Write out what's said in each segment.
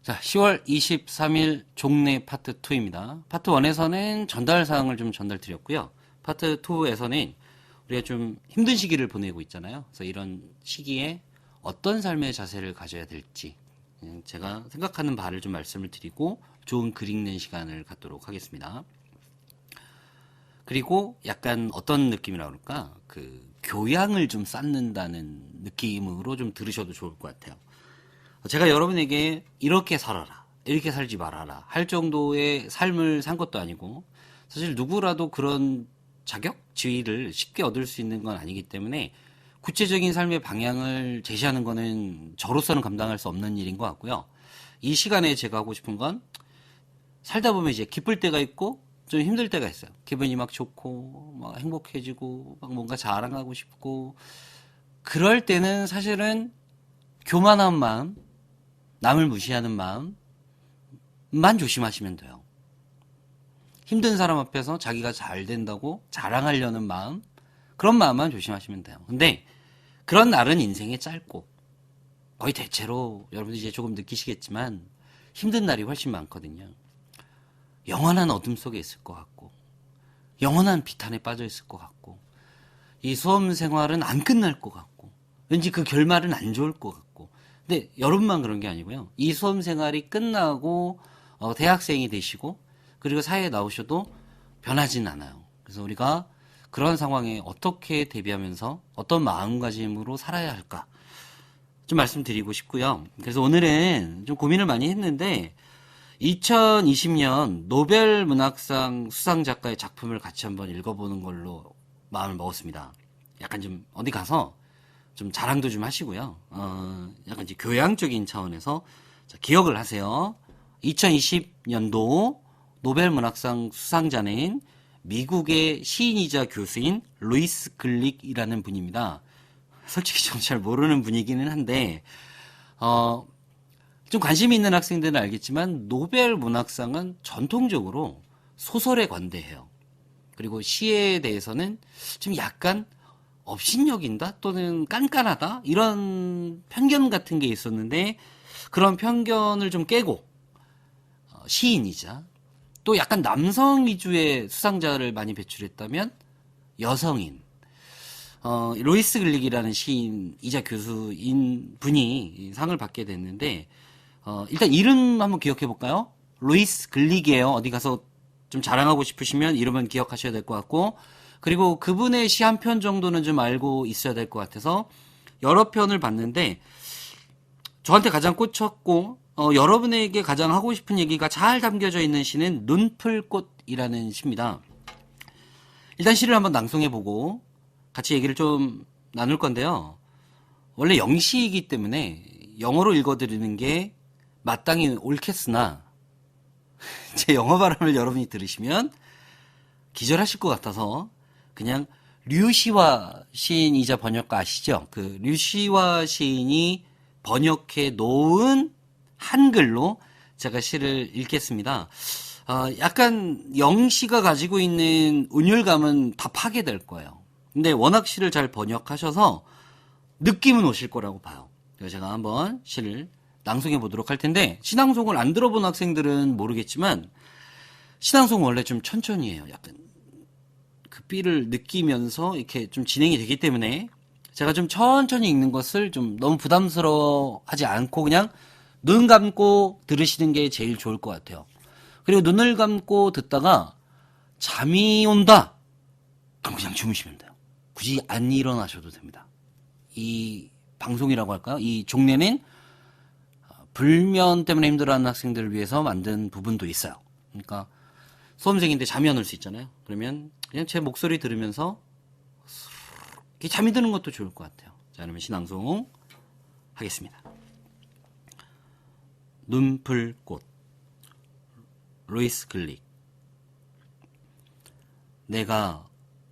자, 10월 23일 종례 파트 2입니다. 파트 1에서는 전달 사항을 좀 전달드렸고요. 파트 2에서는 우리가 좀 힘든 시기를 보내고 있잖아요. 그래서 이런 시기에 어떤 삶의 자세를 가져야 될지 제가 생각하는 바를 좀 말씀을 드리고 좋은 글 읽는 시간을 갖도록 하겠습니다. 그리고 약간 어떤 느낌이라 그럴까? 그 교양을 좀 쌓는다는 느낌으로 좀 들으셔도 좋을 것 같아요. 제가 여러분에게 이렇게 살아라, 이렇게 살지 말아라 할 정도의 삶을 산 것도 아니고, 사실 누구라도 그런 자격, 지위를 쉽게 얻을 수 있는 건 아니기 때문에 구체적인 삶의 방향을 제시하는 거는 저로서는 감당할 수 없는 일인 것 같고요. 이 시간에 제가 하고 싶은 건, 살다 보면 이제 기쁠 때가 있고 좀 힘들 때가 있어요. 기분이 막 좋고 막 행복해지고 막 뭔가 자랑하고 싶고, 그럴 때는 사실은 교만한 마음, 남을 무시하는 마음만 조심하시면 돼요. 힘든 사람 앞에서 자기가 잘 된다고 자랑하려는 마음, 그런 마음만 조심하시면 돼요. 근데 그런 날은 인생에 짧고, 거의 대체로 여러분들이 이제 조금 느끼시겠지만 힘든 날이 훨씬 많거든요. 영원한 어둠 속에 있을 것 같고, 영원한 비탄에 빠져 있을 것 같고, 이 수험 생활은 안 끝날 것 같고, 왠지 그 결말은 안 좋을 것 같고. 근데 여러분만 그런 게 아니고요. 이 수험 생활이 끝나고 대학생이 되시고 그리고 사회에 나오셔도 변하진 않아요. 그래서 우리가 그런 상황에 어떻게 대비하면서 어떤 마음가짐으로 살아야 할까 좀 말씀드리고 싶고요. 그래서 오늘은 좀 고민을 많이 했는데, 2020년 노벨 문학상 수상 작가의 작품을 같이 한번 읽어보는 걸로 마음을 먹었습니다. 약간 좀 어디 가서 좀 자랑도 좀 하시고요. 약간 이제 교양적인 차원에서 기억을 하세요. 2020년도 노벨 문학상 수상자는 미국의 시인이자 교수인 루이스 글릭이라는 분입니다. 솔직히 좀 잘 모르는 분이기는 한데, 좀 관심 있는 학생들은 알겠지만 노벨 문학상은 전통적으로 소설에 관대해요. 그리고 시에 대해서는 좀 약간 업신여긴다 또는 깐깐하다 이런 편견 같은 게 있었는데, 그런 편견을 좀 깨고 시인이자 또 약간 남성 위주의 수상자를 많이 배출했다면 여성인 로이스 글릭이라는 시인이자 교수인 분이 이 상을 받게 됐는데, 일단 이름 한번 기억해 볼까요? 로이스 글릭이에요. 어디 가서 좀 자랑하고 싶으시면 이름은 기억하셔야 될 것 같고, 그리고 그분의 시 한 편 정도는 좀 알고 있어야 될 것 같아서 여러 편을 봤는데, 저한테 가장 꽂혔고 여러분에게 가장 하고 싶은 얘기가 잘 담겨져 있는 시는 눈풀꽃이라는 시입니다. 일단 시를 한번 낭송해보고 같이 얘기를 좀 나눌 건데요. 원래 영시이기 때문에 영어로 읽어드리는 게 마땅히 옳겠으나, 제 영어 발음을 여러분이 들으시면 기절하실 것 같아서 그냥 류시화 시인이자 번역가 아시죠? 그 류시화 시인이 번역해 놓은 한글로 제가 시를 읽겠습니다. 약간 영시가 가지고 있는 운율감은 다 파괴될 거예요. 근데 워낙 시를 잘 번역하셔서 느낌은 오실 거라고 봐요. 그래서 제가 한번 시를 낭송해 보도록 할 텐데, 시낭송을 안 들어본 학생들은 모르겠지만 시낭송은 원래 좀 천천히 해요. 약간 그 삐를 느끼면서 이렇게 좀 진행이 되기 때문에 제가 좀 천천히 읽는 것을 좀 너무 부담스러워하지 않고 그냥 눈 감고 들으시는 게 제일 좋을 것 같아요. 그리고 눈을 감고 듣다가 잠이 온다, 그럼 그냥 주무시면 돼요. 굳이 안 일어나셔도 됩니다. 이 방송이라고 할까요? 이 종례는 불면 때문에 힘들어하는 학생들을 위해서 만든 부분도 있어요. 그러니까 수험생인데 잠이 안 올 수 있잖아요. 그러면 그냥 제 목소리 들으면서 이렇게 잠이 드는 것도 좋을 것 같아요. 자, 그러면 시낭송 하겠습니다. 눈풀꽃, 루이스 글릭. 내가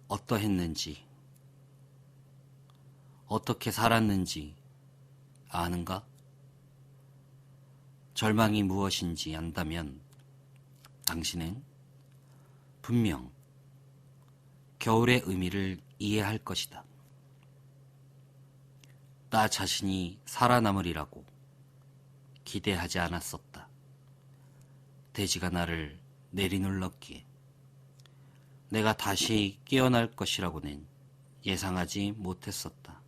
어떠했는지, 어떻게 살았는지 아는가? 절망이 무엇인지 안다면 당신은 분명 겨울의 의미를 이해할 것이다. 나 자신이 살아남으리라고 기대하지 않았었다. 대지가 나를 내리눌렀기에 내가 다시 깨어날 것이라고는 예상하지 못했었다.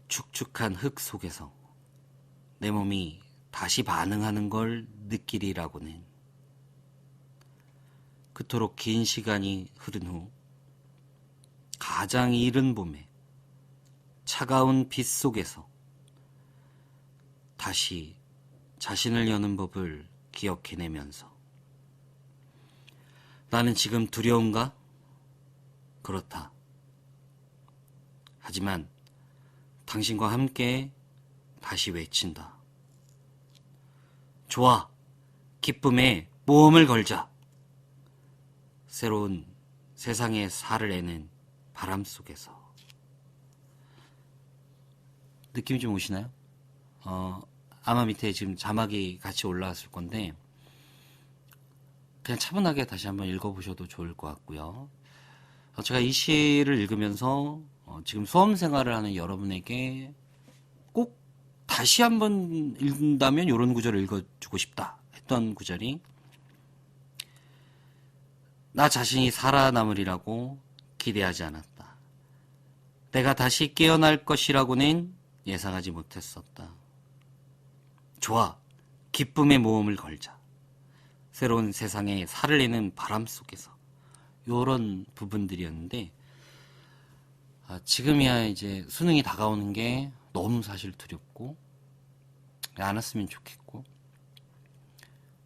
축축한 흙 속에서 내 몸이 다시 반응하는 걸 느끼리라고는. 그토록 긴 시간이 흐른 후 가장 이른 봄에 차가운 빛 속에서 다시 자신을 여는 법을 기억해내면서 나는 지금 두려운가? 그렇다. 하지만 당신과 함께 다시 외친다. 좋아, 기쁨에 모험을 걸자. 새로운 세상의 살을 내는 바람 속에서. 느낌이 좀 오시나요? 아마 밑에 지금 자막이 같이 올라왔을 건데 그냥 차분하게 다시 한번 읽어보셔도 좋을 것 같고요. 제가 이 시를 읽으면서 지금 수험 생활을 하는 여러분에게 꼭 다시 한번 읽는다면 이런 구절을 읽어주고 싶다 했던 구절이, 나 자신이 살아남으리라고 기대하지 않았다. 내가 다시 깨어날 것이라고는 예상하지 못했었다. 좋아, 기쁨의 모험을 걸자. 새로운 세상에 살을 내는 바람 속에서. 요런 부분들이었는데 지금이야 이제 수능이 다가오는 게 너무 사실 두렵고 안 왔으면 좋겠고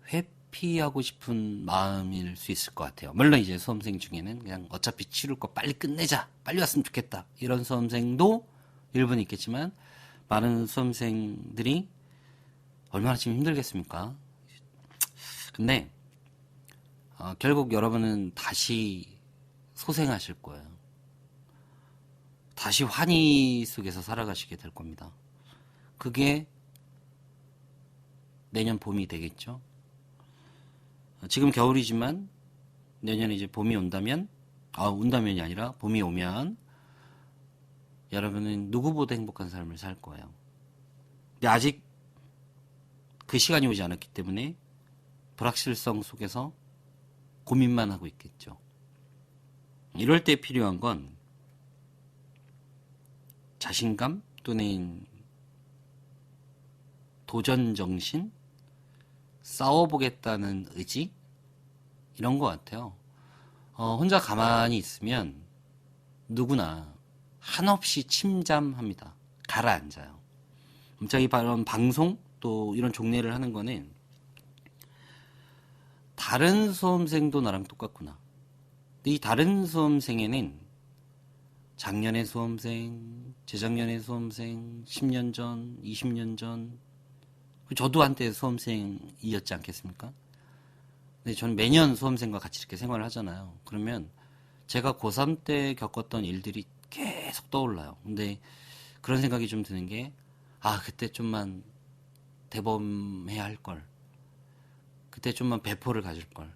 회피하고 싶은 마음일 수 있을 것 같아요. 물론 이제 수험생 중에는 그냥 어차피 치를 거 빨리 끝내자, 빨리 왔으면 좋겠다 이런 수험생도 일부는 있겠지만 많은 수험생들이 얼마나 지금 힘들겠습니까? 근데 결국 여러분은 다시 소생하실 거예요. 다시 환희 속에서 살아가시게 될 겁니다. 그게 내년 봄이 되겠죠. 지금 겨울이지만 내년에 이제 봄이 온다면, 온다면이 아니라 봄이 오면 여러분은 누구보다 행복한 삶을 살 거예요. 근데 아직 그 시간이 오지 않았기 때문에 불확실성 속에서 고민만 하고 있겠죠. 이럴 때 필요한 건 자신감 또는 도전정신, 싸워보겠다는 의지, 이런 것 같아요. 혼자 가만히 있으면 누구나 한없이 침잠합니다. 가라앉아요. 제가 이 방송 또 이런 종례를 하는 거는 다른 수험생도 나랑 똑같구나. 근데 이 다른 수험생에는 작년의 수험생, 재작년의 수험생, 10년 전, 20년 전, 저도 한때 수험생이었지 않겠습니까? 근데 저는 매년 수험생과 같이 이렇게 생활을 하잖아요. 그러면 제가 고3 때 겪었던 일들이 계속 떠올라요. 근데 그런 생각이 좀 드는 게, 그때 좀만 대범해야 할 걸. 그때 좀만 배포를 가질 걸.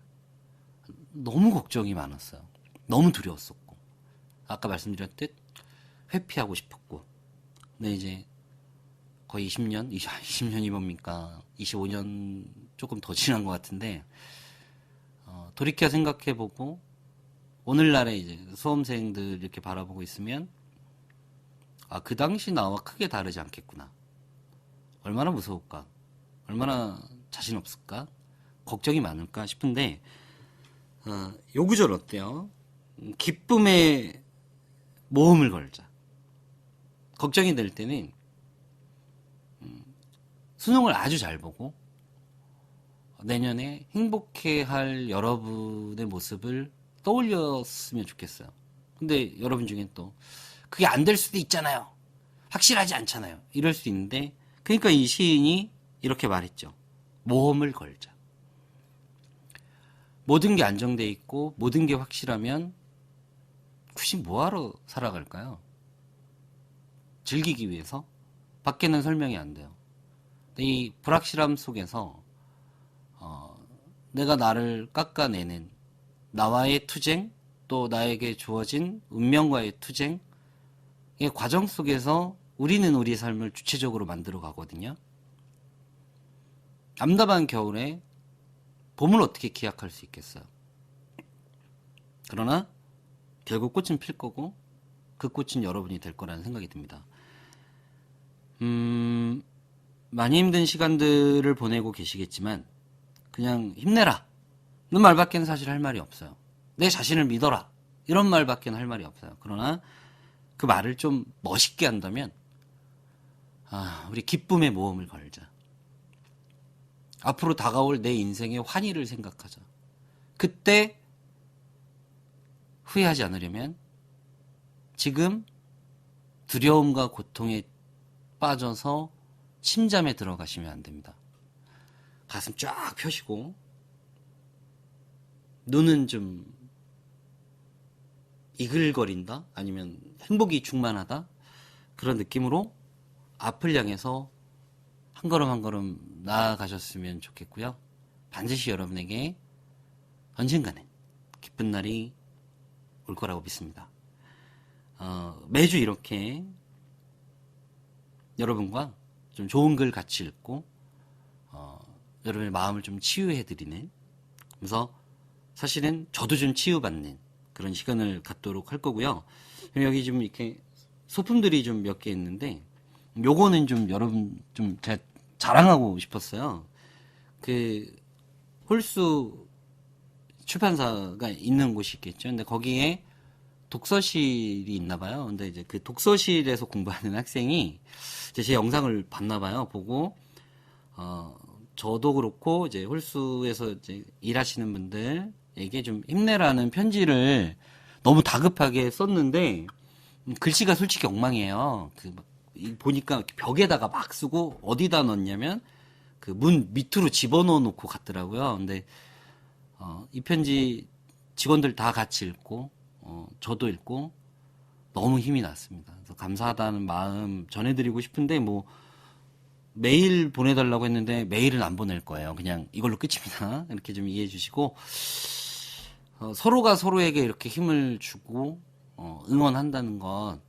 너무 걱정이 많았어요. 너무 두려웠었고. 아까 말씀드렸듯 회피하고 싶었고. 근데 이제 거의 20년이 뭡니까? 25년 조금 더 지난 것 같은데, 돌이켜 생각해보고, 오늘날에 이제 수험생들 이렇게 바라보고 있으면, 그 당시 나와 크게 다르지 않겠구나. 얼마나 무서울까? 얼마나 자신 없을까? 걱정이 많을까 싶은데, 요 구절 어때요? 기쁨의 모험을 걸자. 걱정이 될 때는 수능을 아주 잘 보고 내년에 행복해할 여러분의 모습을 떠올렸으면 좋겠어요. 근데 여러분 중엔 또 그게 안 될 수도 있잖아요. 확실하지 않잖아요. 이럴 수 있는데, 그러니까 이 시인이 이렇게 말했죠. 모험을 걸자. 모든 게 안정돼 있고 모든 게 확실하면 굳이 뭐하러 살아갈까요? 즐기기 위해서? 밖에는 설명이 안 돼요. 근데 이 불확실함 속에서 내가 나를 깎아내는 나와의 투쟁, 또 나에게 주어진 운명과의 투쟁, 이 과정 속에서 우리는 우리 삶을 주체적으로 만들어 가거든요. 암담한 겨울에 봄을 어떻게 기약할 수 있겠어요? 그러나 결국 꽃은 필 거고 그 꽃은 여러분이 될 거라는 생각이 듭니다. 많이 힘든 시간들을 보내고 계시겠지만 그냥 힘내라 이런 말밖에는 사실 할 말이 없어요. 내 자신을 믿어라 이런 말밖에는 할 말이 없어요. 그러나 그 말을 좀 멋있게 한다면 우리 기쁨의 모험을 걸자. 앞으로 다가올 내 인생의 환희를 생각하자. 그때 후회하지 않으려면 지금 두려움과 고통에 빠져서 침잠에 들어가시면 안 됩니다. 가슴 쫙 펴시고 눈은 좀 이글거린다? 아니면 행복이 충만하다? 그런 느낌으로 앞을 향해서 한 걸음 한 걸음 나아가셨으면 좋겠고요. 반드시 여러분에게 언젠가는 기쁜 날이 올 거라고 믿습니다. 매주 이렇게 여러분과 좀 좋은 글 같이 읽고 여러분의 마음을 좀 치유해드리는, 그래서 사실은 저도 좀 치유받는 그런 시간을 갖도록 할 거고요. 여기 좀 이렇게 소품들이 좀 몇 개 있는데 요거는 좀 여러분 좀 제가 자랑하고 싶었어요. 그 홀수 출판사가 있는 곳이 있겠죠. 근데 거기에 독서실이 있나 봐요. 근데 이제 그 독서실에서 공부하는 학생이 이제 제 영상을 봤나 봐요. 보고 저도 그렇고 이제 홀수에서 이제 일하시는 분들에게 좀 힘내라는 편지를 너무 다급하게 썼는데 글씨가 솔직히 엉망이에요. 보니까 벽에다가 막 쓰고 어디다 넣냐면 그 문 밑으로 집어넣어 놓고 갔더라고요. 근데 이 편지 직원들 다 같이 읽고 저도 읽고 너무 힘이 났습니다. 그래서 감사하다는 마음 전해드리고 싶은데 뭐 메일 보내달라고 했는데 메일은 안 보낼 거예요. 그냥 이걸로 끝입니다. 이렇게 좀 이해해 주시고 서로가 서로에게 이렇게 힘을 주고 응원한다는 것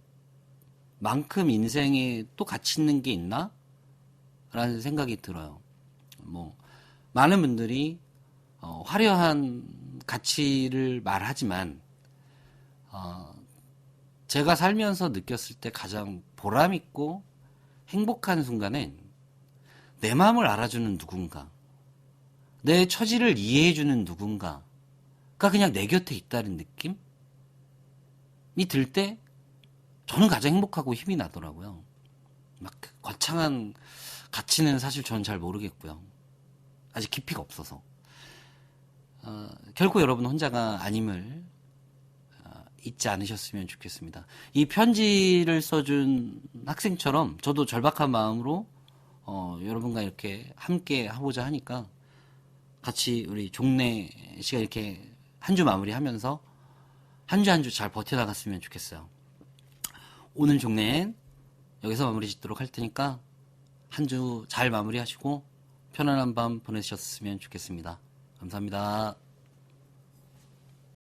만큼 인생에 또 가치 있는 게 있나? 라는 생각이 들어요. 뭐 많은 분들이 화려한 가치를 말하지만 제가 살면서 느꼈을 때 가장 보람있고 행복한 순간은 내 마음을 알아주는 누군가, 내 처지를 이해해주는 누군가가 그냥 내 곁에 있다는 느낌이 들 때 저는 가장 행복하고 힘이 나더라고요. 막 거창한 가치는 사실 저는 잘 모르겠고요. 아직 깊이가 없어서. 결코 여러분 혼자가 아님을 잊지 않으셨으면 좋겠습니다. 이 편지를 써준 학생처럼 저도 절박한 마음으로 여러분과 이렇게 함께 하고자 하니까 같이 우리 종례 시간 이렇게 한 주 마무리하면서 한 주 한 주 잘 버텨나갔으면 좋겠어요. 오늘 종례는 여기서 마무리 짓도록 할 테니까 한 주 잘 마무리하시고 편안한 밤 보내셨으면 좋겠습니다. 감사합니다.